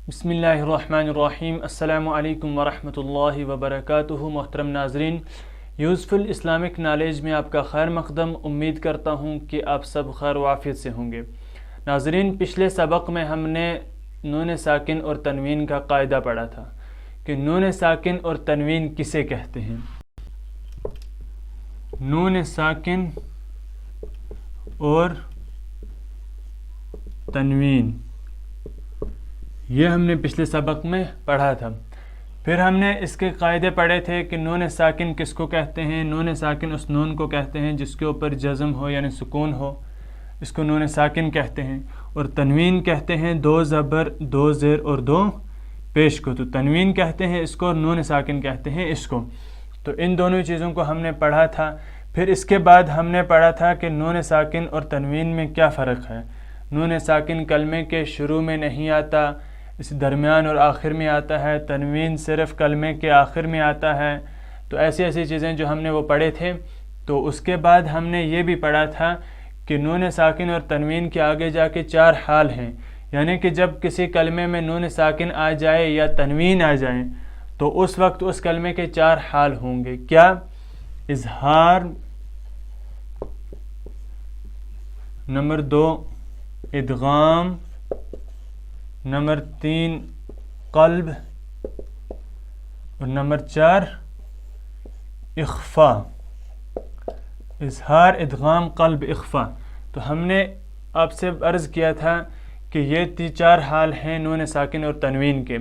بسم اللہ الرحمن الرحیم۔ السلام علیکم ورحمۃ اللہ وبرکاتہ۔ محترم ناظرین، یوزفل اسلامک نالج میں آپ کا خیر مقدم۔ امید کرتا ہوں کہ آپ سب خیر و عافیت سے ہوں گے۔ ناظرین، پچھلے سبق میں ہم نے نون ساکن اور تنوین کا قاعدہ پڑھا تھا کہ نون ساکن اور تنوین کسے کہتے ہیں۔ نون ساکن اور تنوین، یہ ہم نے پچھلے سبق میں پڑھا تھا۔ پھر ہم نے اس کے قاعدے پڑھے تھے کہ نون ساکن کس کو کہتے ہیں۔ نون ساکن اس نون کو کہتے ہیں جس کے اوپر جزم ہو یعنی سکون ہو، اس کو نون ساکن کہتے ہیں۔ اور تنوین کہتے ہیں دو زبر، دو زیر اور دو پیش کو۔ تو تنوین کہتے ہیں اس کو اور نون ساکن کہتے ہیں اس کو۔ تو ان دونوں چیزوں کو ہم نے پڑھا تھا۔ پھر اس کے بعد ہم نے پڑھا تھا کہ نون ساکن اور تنوین میں کیا فرق ہے۔ نون ساکن کلمے کے شروع میں نہیں آتا، اس درمیان اور آخر میں آتا ہے۔ تنوین صرف کلمے کے آخر میں آتا ہے۔ تو ایسی چیزیں جو ہم نے وہ پڑھے تھے۔ تو اس کے بعد ہم نے یہ بھی پڑھا تھا کہ نون ساکن اور تنوین کے آگے جا کے چار حال ہیں، یعنی کہ جب کسی کلمے میں نون ساکن آ جائے یا تنوین آ جائے تو اس وقت اس کلمے کے چار حال ہوں گے۔ کیا؟ اظہار، نمبر 2 ادغام، نمبر 3 قلب اور نمبر 4 اخفاء۔ اظہار، ادغام، قلب، اخفاء۔ تو ہم نے آپ سے عرض کیا تھا کہ یہ چار حال ہیں نون ساکن اور تنوین کے،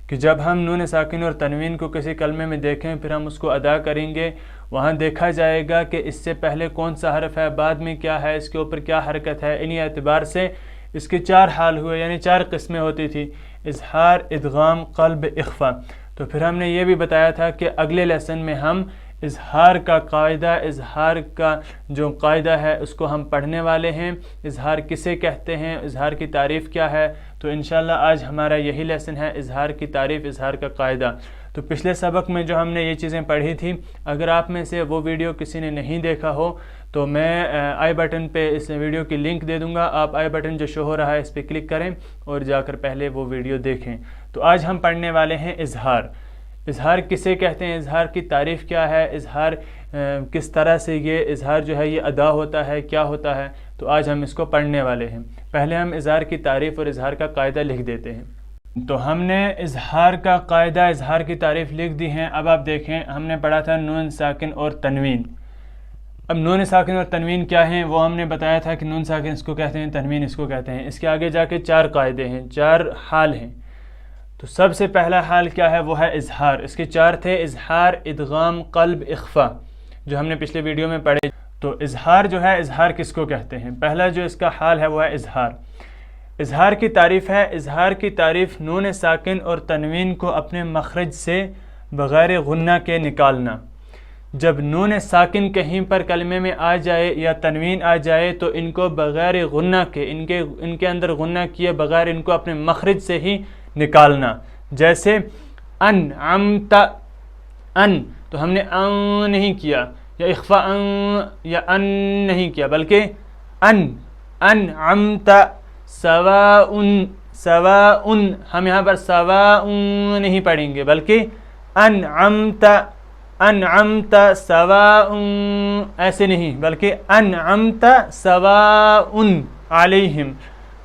کہ جب ہم نون ساکن اور تنوین کو کسی کلمے میں دیکھیں پھر ہم اس کو ادا کریں گے، وہاں دیکھا جائے گا کہ اس سے پہلے کون سا حرف ہے، بعد میں کیا ہے، اس کے اوپر کیا حرکت ہے۔ انہی اعتبار سے اس کے چار حال ہوئے، یعنی چار قسمیں ہوتی تھی: اظہار، ادغام، قلب، اخفاء۔ تو پھر ہم نے یہ بھی بتایا تھا کہ اگلے لیسن میں ہم اظہار کا قاعدہ، اظہار کا جو قاعدہ ہے اس کو ہم پڑھنے والے ہیں۔ اظہار کسے کہتے ہیں، اظہار کی تعریف کیا ہے۔ تو انشاءاللہ آج ہمارا یہی لیسن ہے، اظہار کی تعریف، اظہار کا قاعدہ۔ تو پچھلے سبق میں جو ہم نے یہ چیزیں پڑھی تھی، اگر آپ میں سے وہ ویڈیو کسی نے نہیں دیکھا ہو تو میں آئی بٹن پہ اس ویڈیو کی لنک دے دوں گا، آپ آئی بٹن جو شو ہو رہا ہے اس پہ کلک کریں اور جا کر پہلے وہ ویڈیو دیکھیں۔ تو آج ہم پڑھنے والے ہیں اظہار۔ اظہار کسے کہتے ہیں، اظہار کی تعریف کیا ہے، اظہار کس طرح سے یہ اظہار جو ہے یہ ادا ہوتا ہے، کیا ہوتا ہے۔ تو آج ہم اس کو پڑھنے والے ہیں۔ پہلے ہم اظہار کی تعریف اور اظہار کا قاعدہ لکھ دیتے ہیں۔ تو ہم نے اظہار کا قاعدہ، اظہار کی تعریف لکھ دی ہیں۔ اب آپ دیکھیں، ہم نے پڑھا تھا نون ساکن اور تنوین۔ اب نون ساکن اور تنوین کیا ہیں وہ ہم نے بتایا تھا کہ نون ساکن اس کو کہتے ہیں، تنوین اس کو کہتے ہیں۔ اس کے آگے جا کے چار قاعدے ہیں، چار حال ہیں۔ تو سب سے پہلا حال کیا ہے، وہ ہے اظہار۔ اس کے چار تھے: اظہار، ادغام، قلب، اخفاء، جو ہم نے پچھلے ویڈیو میں پڑھے۔ تو اظہار جو ہے، اظہار کس کو کہتے ہیں؟ پہلا جو اس کا حال ہے وہ ہے اظہار۔ اظہار کی تعریف ہے، اظہار کی تعریف نون ساکن اور تنوین کو اپنے مخرج سے بغیر غنہ کے نکالنا۔ جب نون ساکن کہیں پر کلمے میں آ جائے یا تنوین آ جائے تو ان کو بغیر غنہ کے، ان کے اندر غنہ کیے بغیر ان کو اپنے مخرج سے ہی نکالنا۔ جیسے انعمت، ان تو ہم نے ان نہیں کیا، یا اخفاء یا ان نہیں کیا، بلکہ انعمت، سواء، سواء، ہم یہاں پر سواء نہیں پڑھیں گے بلکہ انعمت، انعمت سواء، ایسے نہیں بلکہ انعمت سواء علیہم۔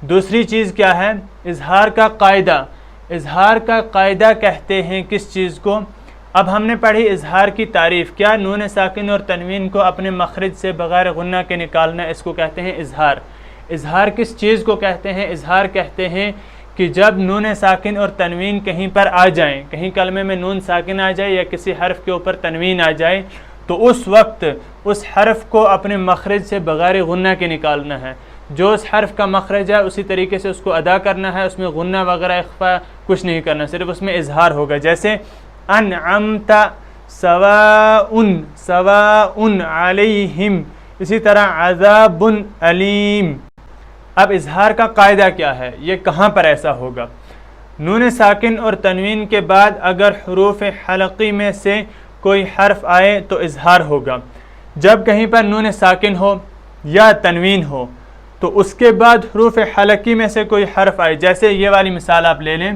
دوسری چیز کیا ہے، اظہار کا قاعدہ۔ اظہار کا قاعدہ کہتے ہیں کس چیز کو؟ اب ہم نے پڑھی اظہار کی تعریف، کیا نون ساکن اور تنوین کو اپنے مخرج سے بغیر غنہ کے نکالنا، اس کو کہتے ہیں اظہار۔ اظہار کس چیز کو کہتے ہیں؟ اظہار کہتے ہیں کہ جب نون ساکن اور تنوین کہیں پر آ جائیں، کہیں کلمے میں نون ساکن آ جائے یا کسی حرف کے اوپر تنوین آ جائے تو اس وقت اس حرف کو اپنے مخرج سے بغیر غنہ کے نکالنا ہے۔ جو اس حرف کا مخرج ہے اسی طریقے سے اس کو ادا کرنا ہے، اس میں غنہ وغیرہ اخفاء کچھ نہیں کرنا، صرف اس میں اظہار ہوگا۔ جیسے انعمت سواء، سواء علیہم، اسی طرح عذاب علیم۔ اب اظہار کا قاعدہ کیا ہے، یہ کہاں پر ایسا ہوگا؟ نون ساکن اور تنوین کے بعد اگر حروف حلقی میں سے کوئی حرف آئے تو اظہار ہوگا۔ جب کہیں پر نون ساکن ہو یا تنوین ہو تو اس کے بعد حروف حلقی میں سے کوئی حرف آئے، جیسے یہ والی مثال آپ لے لیں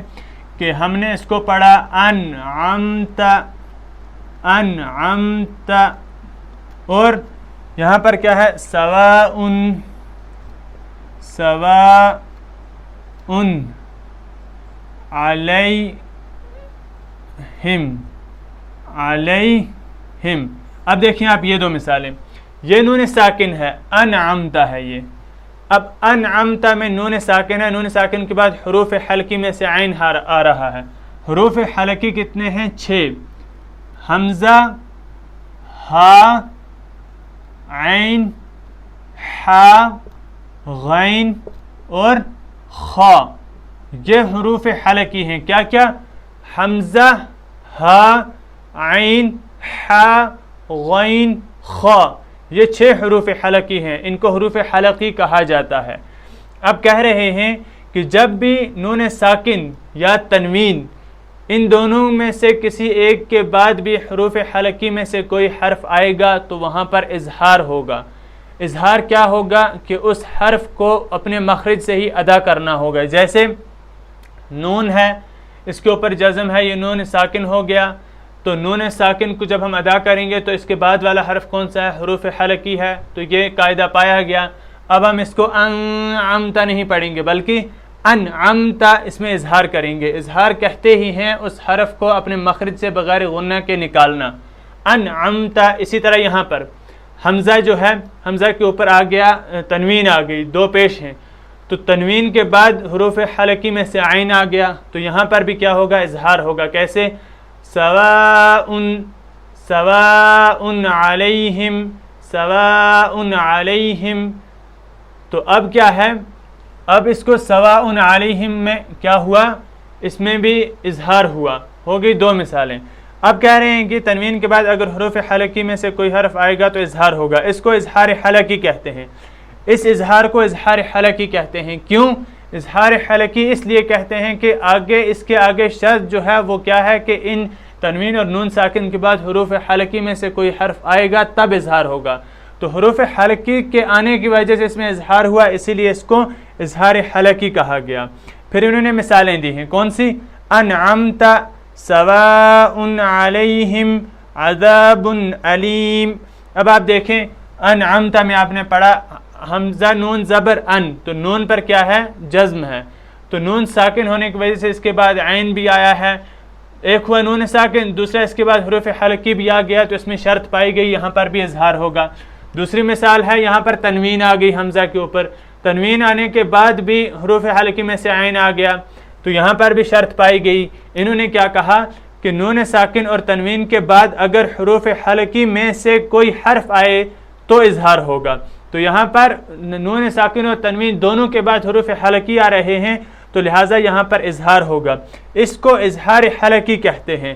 کہ ہم نے اس کو پڑھا انعمت انعمت، اور یہاں پر کیا ہے سواء سواء علیہم علیہم۔ اب دیکھیں آپ یہ دو مثالیں، یہ نون ساکن ہے، انعمت ہے یہ، اب انعمت میں نون ساکن ہے، نون ساکن کے بعد حروف حلقی میں سے عین آ رہا ہے۔ حروف حلقی کتنے ہیں؟ 6، حمزہ، ہا، عین، حا، غین اور خا، یہ حروف حلقی ہیں۔ کیا کیا؟ حمزہ، ہا، عین، حا، غین، خا، یہ 6 حروف حلقی ہیں، ان کو حروف حلقی کہا جاتا ہے۔ اب کہہ رہے ہیں کہ جب بھی نون ساکن یا تنوین ان دونوں میں سے کسی ایک کے بعد بھی حروف حلقی میں سے کوئی حرف آئے گا تو وہاں پر اظہار ہوگا۔ اظہار کیا ہوگا؟ کہ اس حرف کو اپنے مخرج سے ہی ادا کرنا ہوگا۔ جیسے نون ہے، اس کے اوپر جزم ہے، یہ نون ساکن ہو گیا، تو نون ساکن کو جب ہم ادا کریں گے تو اس کے بعد والا حرف کون سا ہے؟ حروف حلقی ہے، تو یہ قاعدہ پایا گیا۔ اب ہم اس کو انعمت نہیں پڑھیں گے بلکہ انعمت اس میں اظہار کریں گے۔ اظہار کہتے ہی ہیں اس حرف کو اپنے مخرج سے بغیر غنہ کے نکالنا، انعمت۔ اسی طرح یہاں پر حمزہ جو ہے، حمزہ کے اوپر آ گیا تنوین آ گئی، دو پیش ہیں، تو تنوین کے بعد حروف حلقی میں سے عین آ گیا، تو یہاں پر بھی کیا ہوگا؟ اظہار ہوگا۔ کیسے؟ سواء سواء علیہم سواء علیہم، تو اب کیا ہے؟ اب اس کو سواء علیہم میں کیا ہوا؟ اس میں بھی اظہار ہوا، ہو گئی 2 مثالیں۔ اب کہہ رہے ہیں کہ تنوین کے بعد اگر حروف حلقی میں سے کوئی حرف آئے گا تو اظہار ہوگا، اس کو اظہار حلقی کہتے ہیں۔ اس اظہار کو اظہار حلقی کہتے ہیں۔ کیوں اظہار حلقی؟ اس لیے کہتے ہیں کہ آگے اس کے آگے شرط جو ہے وہ کیا ہے کہ ان تنوین اور نون ساکن کے بعد حروف حلقی میں سے کوئی حرف آئے گا تب اظہار ہوگا، تو حروف حلقی کے آنے کی وجہ سے اس میں اظہار ہوا، اسی لیے اس کو اظہار حلقی کہا گیا۔ پھر انہوں نے مثالیں دی ہیں، کون سی؟ انعمت سواء علیہم عذاب علیم۔ اب آپ دیکھیں انعمت میں آپ نے پڑھا حمزہ نون زبر ان، تو نون پر کیا ہے؟ جزم ہے، تو نون ساکن ہونے کی وجہ سے اس کے بعد عین بھی آیا ہے، ایک ہوا نون ساکن، دوسرا اس کے بعد حروف حلقی بھی آ گیا، تو اس میں شرط پائی گئی، یہاں پر بھی اظہار ہوگا۔ دوسری مثال ہے یہاں پر تنوین آ گئی حمزہ کے اوپر، تنوین آنے کے بعد بھی حروف حلقی میں سے عین آ گیا، تو یہاں پر بھی شرط پائی گئی۔ انہوں نے کیا کہا کہ نون ساکن اور تنوین کے بعد اگر حروف حلقی میں سے کوئی حرف آئے تو اظہار ہوگا، تو یہاں پر نون ساکن اور تنوین دونوں کے بعد حروف حلقی آ رہے ہیں، تو لہٰذا یہاں پر اظہار ہوگا۔ اس کو اظہار حلقی کہتے ہیں،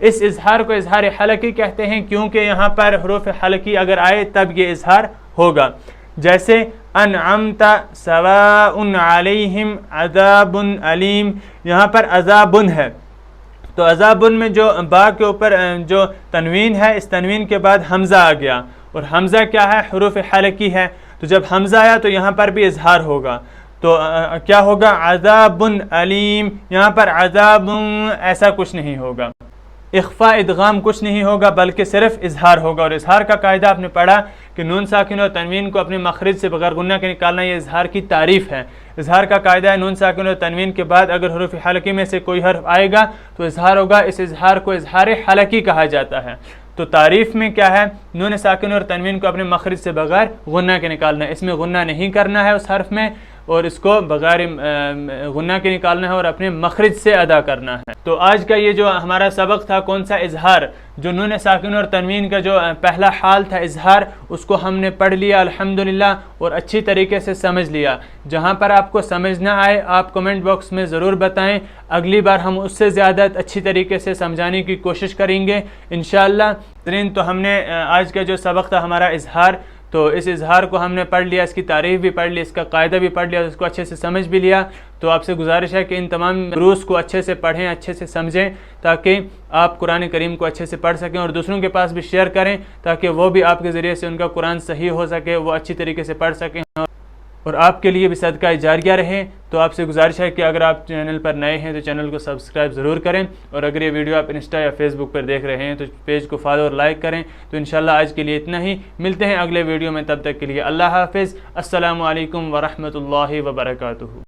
اس اظہار کو اظہار حلقی کہتے ہیں کیونکہ یہاں پر حروف حلقی اگر آئے تب یہ اظہار ہوگا۔ جیسے انعمت سواء علیہم عذاب علیم، یہاں پر عذاب ہے، تو عذاب میں جو با کے اوپر جو تنوین ہے، اس تنوین کے بعد حمزہ آ گیا، اور حمزہ کیا ہے؟ حروف حلقی ہے، تو جب حمزہ آیا تو یہاں پر بھی اظہار ہوگا، تو کیا ہوگا؟ عذاب علیم۔ یہاں پر عذاب ایسا کچھ نہیں ہوگا، اخفاء ادغام کچھ نہیں ہوگا، بلکہ صرف اظہار ہوگا۔ اور اظہار کا قاعدہ آپ نے پڑھا کہ نون ساکن اور تنوین کو اپنے مخرج سے بغیر غنہ کے نکالنا، یہ اظہار کی تعریف ہے۔ اظہار کا قاعدہ ہے نون ساکن اور تنوین کے بعد اگر حروف حلقی میں سے کوئی حرف آئے گا تو اظہار ہوگا، اس اظہار کو اظہار حلقی کہا جاتا ہے۔ تو تعریف میں کیا ہے؟ نون ساکن اور تنوین کو اپنے مخرج سے بغیر غنہ کے نکالنا، اس میں غنہ نہیں کرنا ہے اس حرف میں، اور اس کو بغیر غنہ کے نکالنا ہے اور اپنے مخرج سے ادا کرنا ہے۔ تو آج کا یہ جو ہمارا سبق تھا، کون سا؟ اظہار، جو نون ساکن اور تنوین کا جو پہلا حال تھا اظہار، اس کو ہم نے پڑھ لیا الحمدللہ اور اچھی طریقے سے سمجھ لیا۔ جہاں پر آپ کو سمجھ نہ آئے آپ کمنٹ باکس میں ضرور بتائیں، اگلی بار ہم اس سے زیادہ اچھی طریقے سے سمجھانے کی کوشش کریں گے انشاءاللہ۔ تو ہم نے آج کا جو سبق تھا ہمارا اظہار، تو اس اظہار کو ہم نے پڑھ لیا، اس کی تعریف بھی پڑھ لی، اس کا قاعدہ بھی پڑھ لیا، اس کو اچھے سے سمجھ بھی لیا۔ تو آپ سے گزارش ہے کہ ان تمام دروس کو اچھے سے پڑھیں، اچھے سے سمجھیں، تاکہ آپ قرآن کریم کو اچھے سے پڑھ سکیں اور دوسروں کے پاس بھی شیئر کریں، تاکہ وہ بھی آپ کے ذریعے سے ان کا قرآن صحیح ہو سکے، وہ اچھی طریقے سے پڑھ سکیں۔ اور آپ کے لیے بھی صدقہ جاریہ رہیں۔ تو آپ سے گزارش ہے کہ اگر آپ چینل پر نئے ہیں تو چینل کو سبسکرائب ضرور کریں، اور اگر یہ ویڈیو آپ انسٹا یا فیس بک پر دیکھ رہے ہیں تو پیج کو فالو اور لائک کریں۔ تو انشاءاللہ آج کے لیے اتنا ہی، ملتے ہیں اگلے ویڈیو میں، تب تک کے لیے اللہ حافظ۔ السلام علیکم ورحمۃ اللہ وبرکاتہ۔